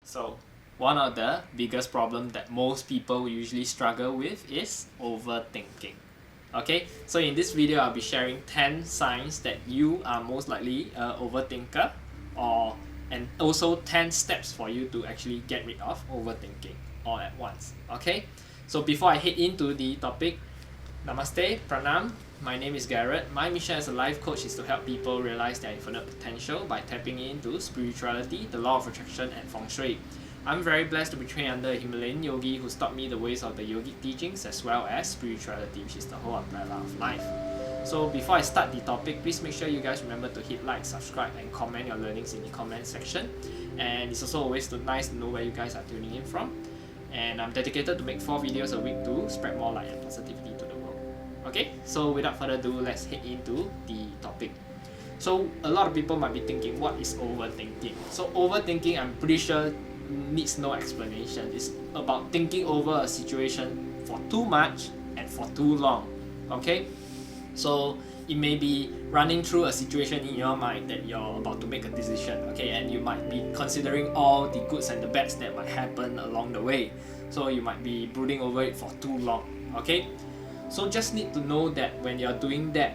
So, one of the biggest problems that most people usually struggle with is overthinking. Okay, so in this video, I'll be sharing 10 signs that you are most likely an overthinker, and also 10 steps for you to actually get rid of overthinking all at once. Okay, so before I head into the topic, Namaste, Pranam. My name is Garret. My mission as a life coach is to help people realize their infinite potential by tapping into spirituality, the law of attraction, and feng shui. I'm very blessed to be trained under a Himalayan yogi who's taught me the ways of the yogic teachings as well as spirituality, which is the whole umbrella of life. So before I start the topic, please make sure you guys remember to hit like, subscribe, and comment your learnings in the comment section. And it's also always nice to know where you guys are tuning in from. And I'm dedicated to make 4 videos a week to spread more light and positivity to the world. Okay, so without further ado, let's head into the topic. So a lot of people might be thinking, what is overthinking? So overthinking, I'm pretty sure, needs no explanation. It's about thinking over a situation for too much and for too long. Okay, so it may be running through a situation in your mind that you're about to make a decision, okay, and you might be considering all the goods and the bads that might happen along the way. So you might be brooding over it for too long. Okay, so just need to know that when you're doing that,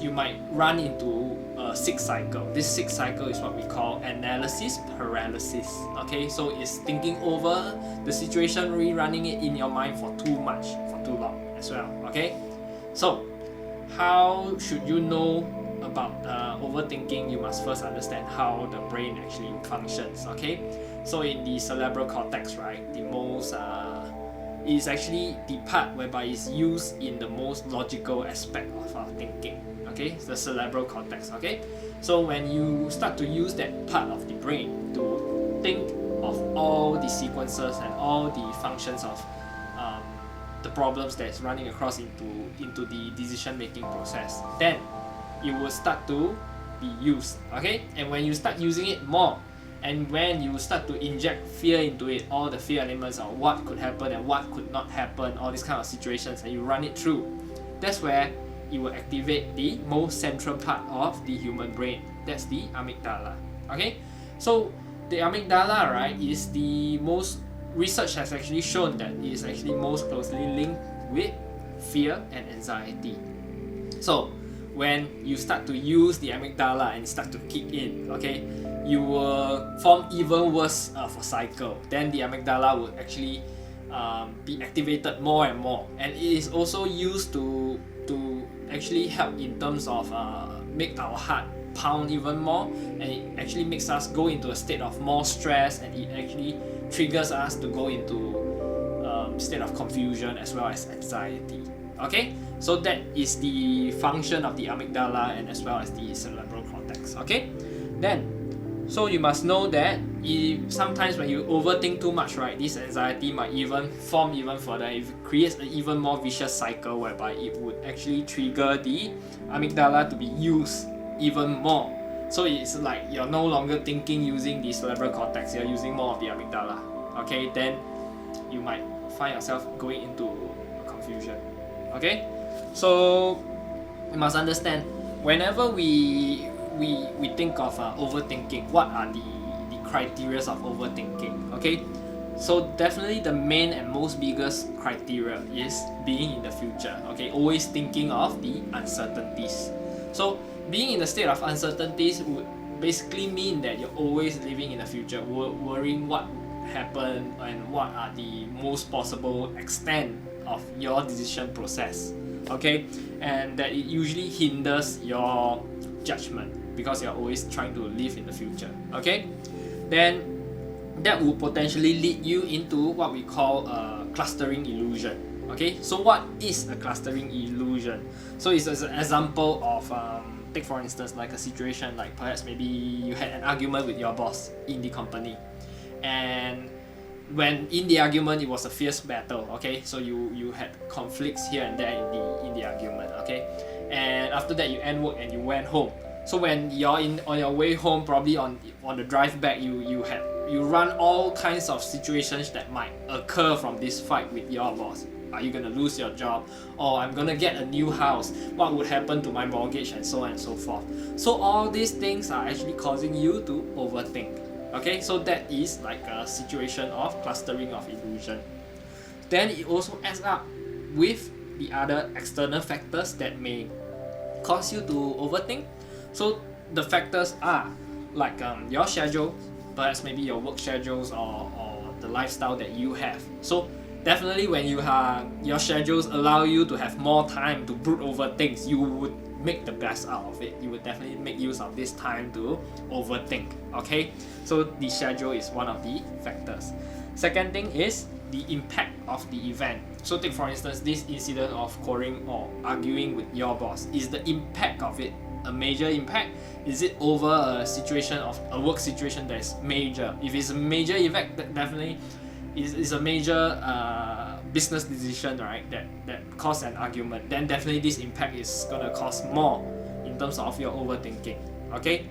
you might run into a sick cycle. This sick cycle is what we call analysis paralysis. Okay, so it's thinking over the situation, rerunning it in your mind for too much, for too long as well. Okay, so how should you know about overthinking? You must first understand how the brain actually functions. Okay, so in the cerebral cortex, right, the most is actually the part whereby it's used in the most logical aspect of our thinking. Okay, it's the cerebral cortex. Okay, so when you start to use that part of the brain to think of all the sequences and all the functions of the problems that's running across into the decision making process, then it will start to be used. Okay, and when you start using it more, and when you start to inject fear into it, all the fear elements of what could happen and what could not happen, all these kind of situations, and you run it through, that's where it will activate the most central part of the human brain. That's the amygdala. Okay, so the amygdala, right, is the most, research has actually shown that it is actually most closely linked with fear and anxiety. So when you start to use the amygdala and start to kick in, okay, you will form even worse of a cycle. Then the amygdala will actually be activated more and more, and it is also used to actually help in terms of make our heart pound even more, and it actually makes us go into a state of more stress, and it actually triggers us to go into state of confusion as well as anxiety. Okay, so that is the function of the amygdala and as well as the cerebral cortex. Okay, then so you must know that sometimes when you overthink too much, right, this anxiety might even form even further. It creates an even more vicious cycle whereby it would actually trigger the amygdala to be used even more. So it's like you're no longer thinking using the cerebral cortex, you're using more of the amygdala. Okay, then you might find yourself going into confusion. Okay, so you must understand, whenever we think of overthinking, what are the criteria of overthinking? Okay, so definitely the main and most biggest criteria is being in the future. Okay, always thinking of the uncertainties. So being in a state of uncertainties would basically mean that you're always living in the future, worrying what happen and what are the most possible extent of your decision process. Okay, and that it usually hinders your judgment because you're always trying to live in the future. Okay, then that will potentially lead you into what we call a clustering illusion. Okay, so what is a clustering illusion? So it's an example of take for instance like a situation like perhaps maybe you had an argument with your boss in the company, and when in the argument it was a fierce battle. Okay, so you had conflicts here and there in the argument. Okay, and after that you end work and you went home. So when you're on your way home, probably on the drive back, you run all kinds of situations that might occur from this fight with your boss. Are you gonna lose your job? Or I'm gonna get a new house? What would happen to my mortgage, and so on and so forth. So all these things are actually causing you to overthink. Okay, so that is like a situation of clustering of illusion. Then it also adds up with the other external factors that may cause you to overthink. So the factors are like your schedule, perhaps maybe your work schedules or the lifestyle that you have. So definitely when you have your schedules allow you to have more time to brood over things, you would make the best out of it. You would definitely make use of this time to overthink. Okay, so the schedule is one of the factors. Second thing is the impact of the event. So take for instance this incident of quarreling or arguing with your boss. Is the impact of it a major impact? Is it over a situation of a work situation that is major? If it's a major event, that definitely is a major business decision, right, that cause an argument, then definitely this impact is gonna cost more in terms of your overthinking. Okay,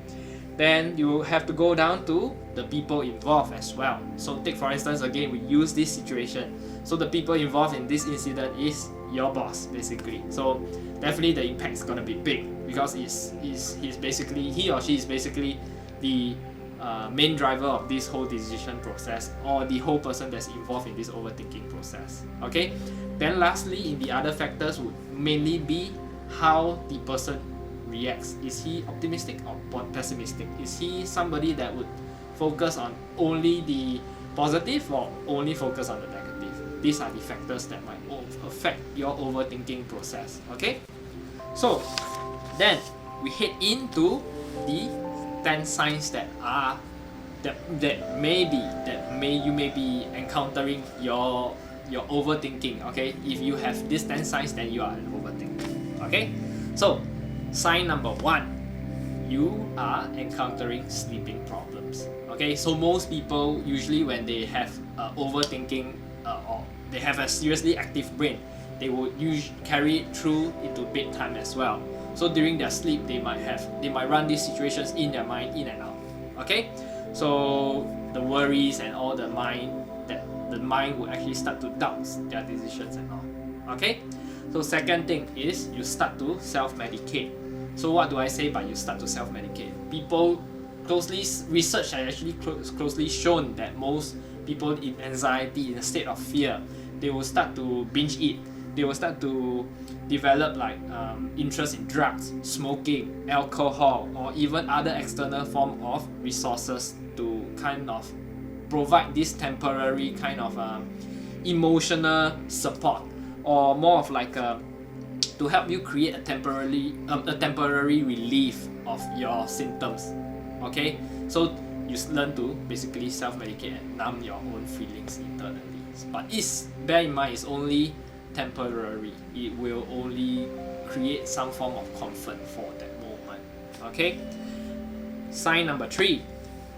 then you have to go down to the people involved as well. So take for instance again, we use this situation. So the people involved in this incident is your boss basically. So definitely the impact is gonna be big because he or she is basically the main driver of this whole decision process, or the whole person that's involved in this overthinking process. Okay, then lastly in the other factors would mainly be how the person reacts. Is he optimistic or pessimistic? Is he somebody that would focus on only the positive or only focus on the negative? These are the factors that might affect your overthinking process. Okay, so then we head into the 10 signs that you may be encountering your overthinking. Okay, if you have these 10 signs, then you are an overthinker. Okay, so sign number 1, you are encountering sleeping problems. Okay, so most people usually when they have overthinking or they have a seriously active brain, they will carry it through into bedtime as well. So during their sleep, they might run these situations in their mind in and out. Okay, so the worries and all the mind will actually start to doubt their decisions and all. Okay, so second thing is you start to self-medicate. So what do I say by you start to self-medicate? Research has actually closely shown that most people in anxiety, in a state of fear, they will start to binge eat. They will start to develop like interest in drugs, smoking, alcohol, or even other external form of resources to kind of provide this temporary kind of emotional support, or more of like to help you create a temporary relief of your symptoms. Okay, so you learn to basically self-medicate and numb your own feelings internally. But bear in mind, it's only temporary. It will only create some form of comfort for that moment. Okay, sign number 3,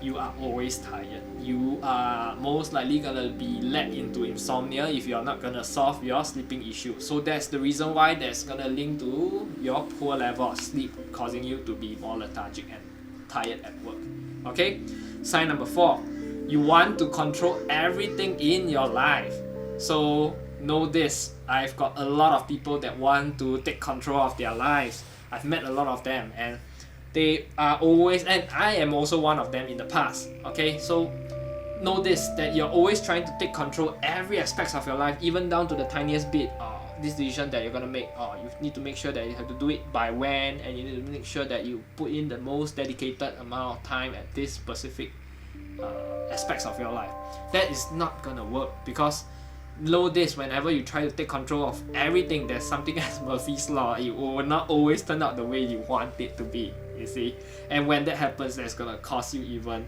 you are always tired. You are most likely gonna be led into insomnia if you are not gonna solve your sleeping issue. So that's the reason why that's gonna link to your poor level of sleep, causing you to be more lethargic and tired at work. Okay, sign number 4, you want to control everything in your life. So know this, I've got a lot of people that want to take control of their lives. I've met a lot of them, and they are always, and I am also one of them in the past. Okay, so know this, that you're always trying to take control every aspect of your life, even down to the tiniest bit. This decision that you're gonna make, you need to make sure that you have to do it by when, and you need to make sure that you put in the most dedicated amount of time at this specific aspects of your life. That is not gonna work, because know this, whenever you try to take control of everything, there's something as Murphy's Law. It will not always turn out the way you want it to be, you see. And when that happens, that's gonna cause you even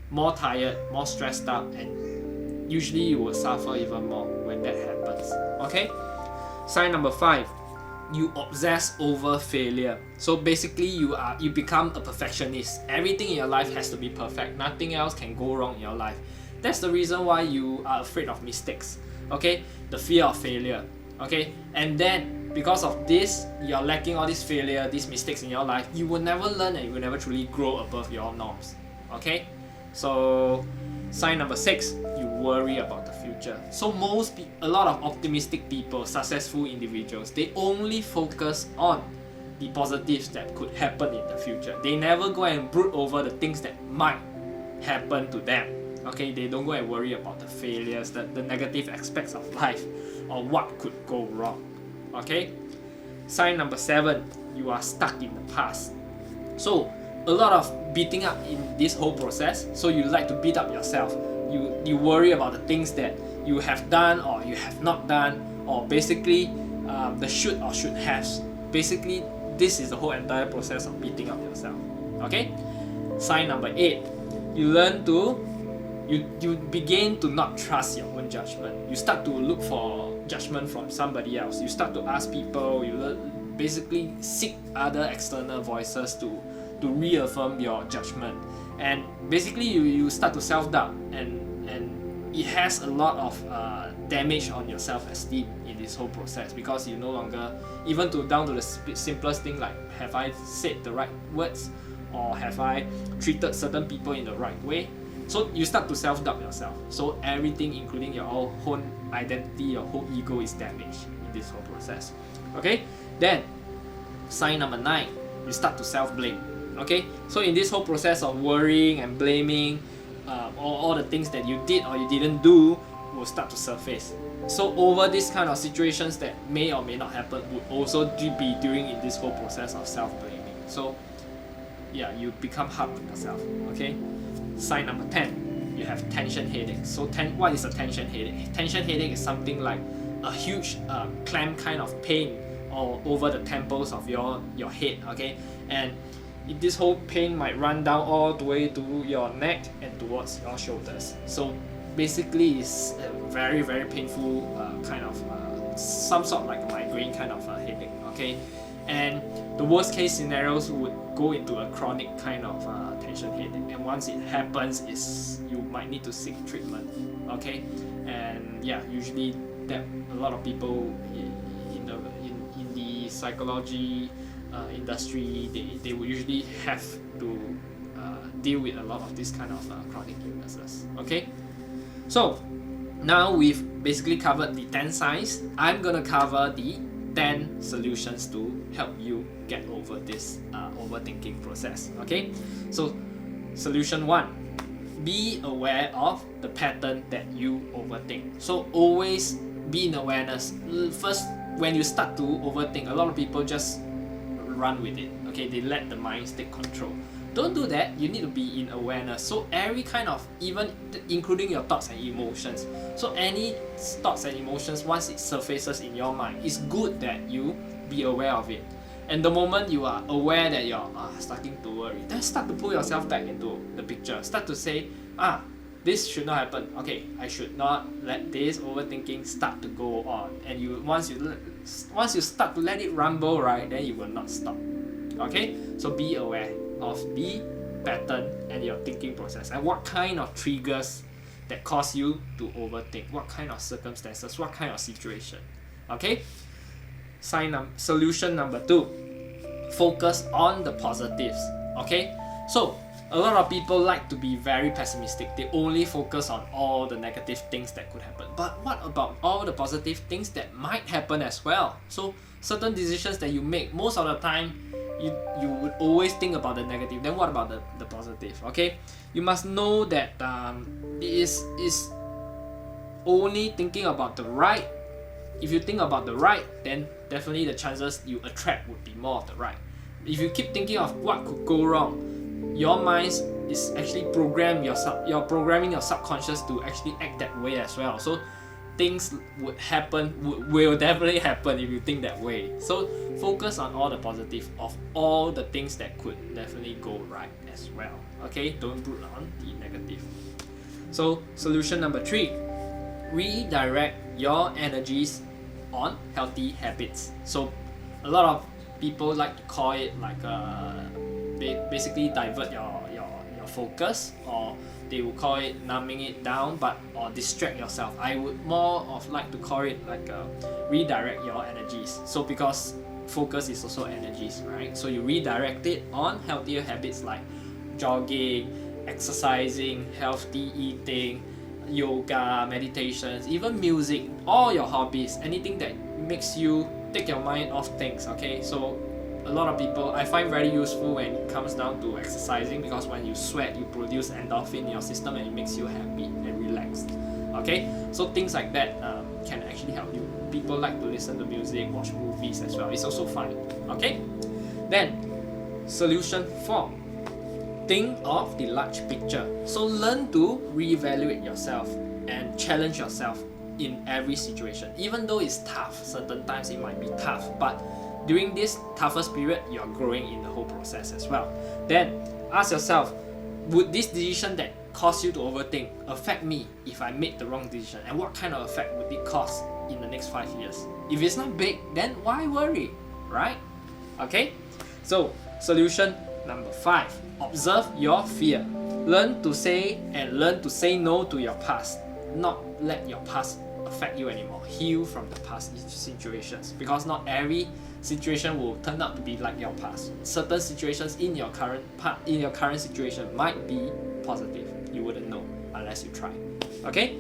more tired, more stressed out, and usually you will suffer even more when that happens. Okay, sign number 5, you obsess over failure. So basically you become a perfectionist. Everything in your life has to be perfect. Nothing else can go wrong in your life. That's the reason why you are afraid of mistakes. Okay, the fear of failure. Okay, and then because of this, you're lacking all this failure, these mistakes in your life, you will never learn and you will never truly grow above your norms. Okay, so sign number 6, you worry about the future. So a lot of optimistic people, successful individuals, they only focus on the positives that could happen in the future. They never go and brood over the things that might happen to them. Okay, they don't go and worry about the failures, the negative aspects of life, or what could go wrong. Okay, sign number 7, you are stuck in the past. So a lot of beating up in this whole process. So you like to beat up yourself. You worry about the things that you have done or you have not done, or basically the should or should haves. Basically, this is the whole entire process of beating up yourself. Okay. Sign number 8, you learn to you begin to not trust your own judgment. You start to look for judgment from somebody else. You start to ask people. You basically seek other external voices to reaffirm your judgment, and basically you start to self-doubt, and it has a lot of damage on your self-esteem in this whole process, because you no longer, even down to the simplest thing like, have I said the right words, or have I treated certain people in the right way? So you start to self-doubt yourself. So everything, including your whole identity, your whole ego, is damaged in this whole process. Okay, then sign number 9, you start to self-blame. Okay, so in this whole process of worrying and blaming, all the things that you did or you didn't do will start to surface. So over this kind of situations that may or may not happen would also be during in this whole process of self-blaming. So yeah, you become hard on yourself. Okay, sign number 10, you have tension headache. So what is a tension headache? Tension headache is something like a huge clamp kind of pain or over the temples of your head. Okay, and this whole pain might run down all the way to your neck and towards your shoulders. So basically it's a very, very painful kind of some sort of like a migraine kind of headache. Okay, and the worst case scenarios would go into a chronic kind of tension headache, and once it happens, you might need to seek treatment. Okay, and yeah, usually that a lot of people in the psychology industry, they will usually have to deal with a lot of this kind of chronic illnesses. Okay, so now we've basically covered the 10 signs. I'm gonna cover the 10 solutions to help you get over this overthinking process. Okay, so solution 1, be aware of the pattern that you overthink. So always be in awareness. First, when you start to overthink, a lot of people just run with it. Okay, they let the minds take control. Don't do that. You need to be in awareness. So every kind of, even including your thoughts and emotions. So any thoughts and emotions, once it surfaces in your mind, it's good that you be aware of it. And the moment you are aware that you're starting to worry, then start to pull yourself back into the picture. Start to say, this should not happen. Okay, I should not let this overthinking start to go on. And once you start to let it rumble, right, then you will not stop. Okay, so be aware of the pattern and your thinking process, and what kind of triggers that cause you to overthink, what kind of circumstances, what kind of situation. Okay, solution number 2, focus on the positives. Okay, so a lot of people like to be very pessimistic. They only focus on all the negative things that could happen. But what about all the positive things that might happen as well? So certain decisions that you make, most of the time, you would always think about the negative. Then what about the positive? Okay, you must know that it is only thinking about the right. If you think about the right, then definitely the chances you attract would be more of the right. If you keep thinking of what could go wrong, your mind is actually you're programming your subconscious to actually act that way as well. So things will definitely happen if you think that way. So focus on all the positive of all the things that could definitely go right as well. Okay, don't brood on the negative. So solution number 3, redirect your energies on healthy habits. So a lot of people like to call it like basically divert your focus, or they will call it numbing it down, or distract yourself. I would more of like to call it like redirect your energies. So because focus is also energies, right? So you redirect it on healthier habits like jogging, exercising, healthy eating, yoga, meditations, even music, all your hobbies, anything that makes you take your mind off things. Okay, so a lot of people I find very useful when it comes down to exercising, because when you sweat, you produce endorphin in your system and it makes you happy and relaxed. Okay, so things like that can actually help you. People like to listen to music, watch movies as well. It's also fine. Okay, then solution 4. Think of the large picture. So learn to reevaluate yourself and challenge yourself in every situation. Even though it's tough, certain times it might be tough, but during this toughest period, you're growing in the whole process as well. Then ask yourself, would this decision that cause you to overthink affect me if I made the wrong decision? And what kind of effect would it cause in the next 5 years? If it's not big, then why worry, right? Okay, so solution number 5. Observe your fear. Learn to say no to your past. Not let your past affect you anymore. Heal from the past situations, because not every situation will turn out to be like your past. Certain situations in your current situation might be positive. You wouldn't know unless you try. Okay?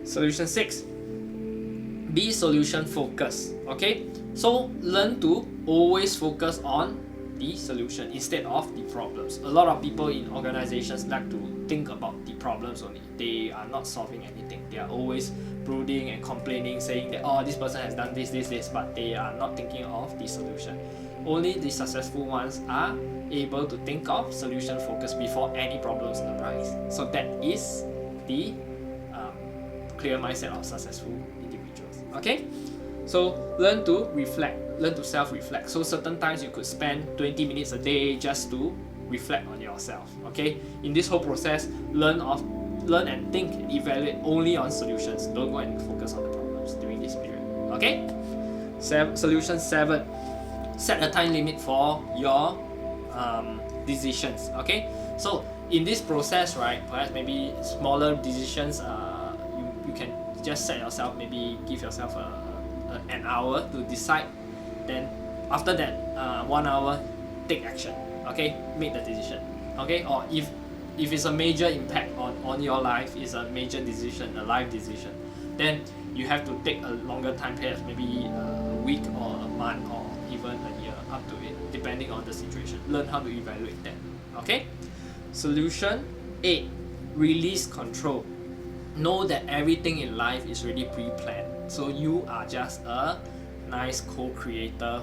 Solution 6. Be solution focused. Okay? So learn to always focus on the solution instead of the problems. A lot of people in organizations like to think about the problems only. They are not solving anything. They are always brooding and complaining, saying that, oh, this person has done this, but they are not thinking of the solution. Only the successful ones are able to think of solution focus before any problems arise. So that is the clear mindset of successful individuals. Okay? So learn to reflect, learn to self-reflect. So certain times you could spend 20 minutes a day just to reflect on yourself. Okay? In this whole process, learn and think and evaluate only on solutions. Don't go and focus on the problems during this period. Okay? Solution 7. Set a time limit for your decisions. Okay? So in this process, right, perhaps maybe smaller decisions, you can just set yourself, maybe give yourself an hour to decide. Then after that 1 hour, take action. Okay? Make the decision. Okay? Or if it's a major impact on your life, it's a major decision, a life decision, then you have to take a longer time period, maybe a week or a month or even a year, up to it, depending on the situation. Learn how to evaluate that. Okay? Solution 8. Release control. Know that everything in life is already pre-planned. So you are just a nice co-creator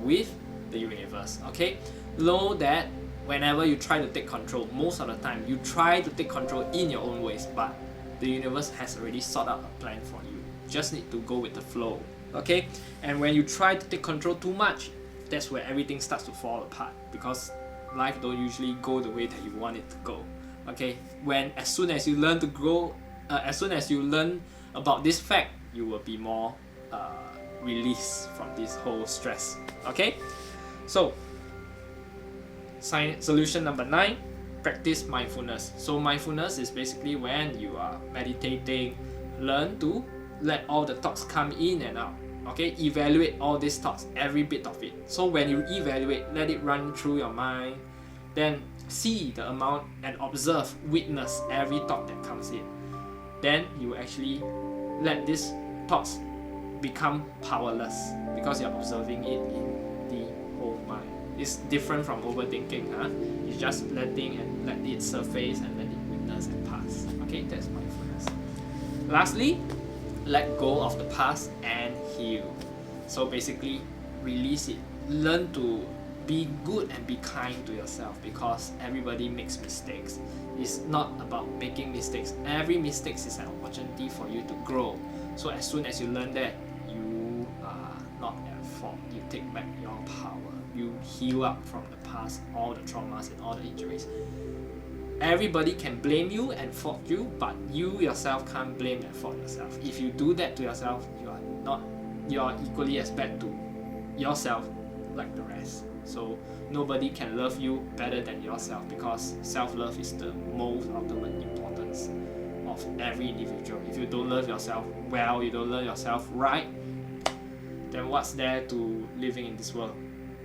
with the universe. Okay? Know that whenever you try to take control, most of the time you try to take control in your own ways, but the universe has already sorted out a plan for you. Just need to go with the flow. Okay? And when you try to take control too much, that's where everything starts to fall apart, because life don't usually go the way that you want it to go. Okay? As soon as you learn to grow, as soon as you learn about this fact, you will be more released from this whole stress. Okay? So solution number 9. Practice mindfulness. So mindfulness is basically when you are meditating, learn to let all the thoughts come in and out. Okay? Evaluate all these thoughts, every bit of it. So when you evaluate, let it run through your mind, then see the amount and observe, witness every thought that comes in. Then you actually let these thoughts become powerless, because you're observing it in the whole mind. It's different from overthinking. It's just let it surface and let it witness and pass. Okay, that's mindfulness. Lastly, let go of the past and heal. So basically, release it. Learn to be good and be kind to yourself, because everybody makes mistakes. It's not about making mistakes. Every mistake is an opportunity for you to grow. So as soon as you learn that, you are not at fault. You take back your power. You heal up from the past, all the traumas and all the injuries. Everybody can blame you and fault you, but you yourself can't blame and fault yourself. If you do that to yourself, you are equally as bad to yourself like the rest. So nobody can love you better than yourself, because self-love is the most ultimate importance of every individual. If you don't love yourself well, you don't love yourself right, then what's there to living in this world,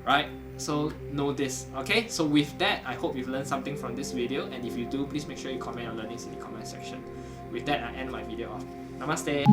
right? So know this. Okay, so with that, I hope you've learned something from this video, and if you do, please make sure you comment your learnings in the comment section. With that, I end my video off. Namaste.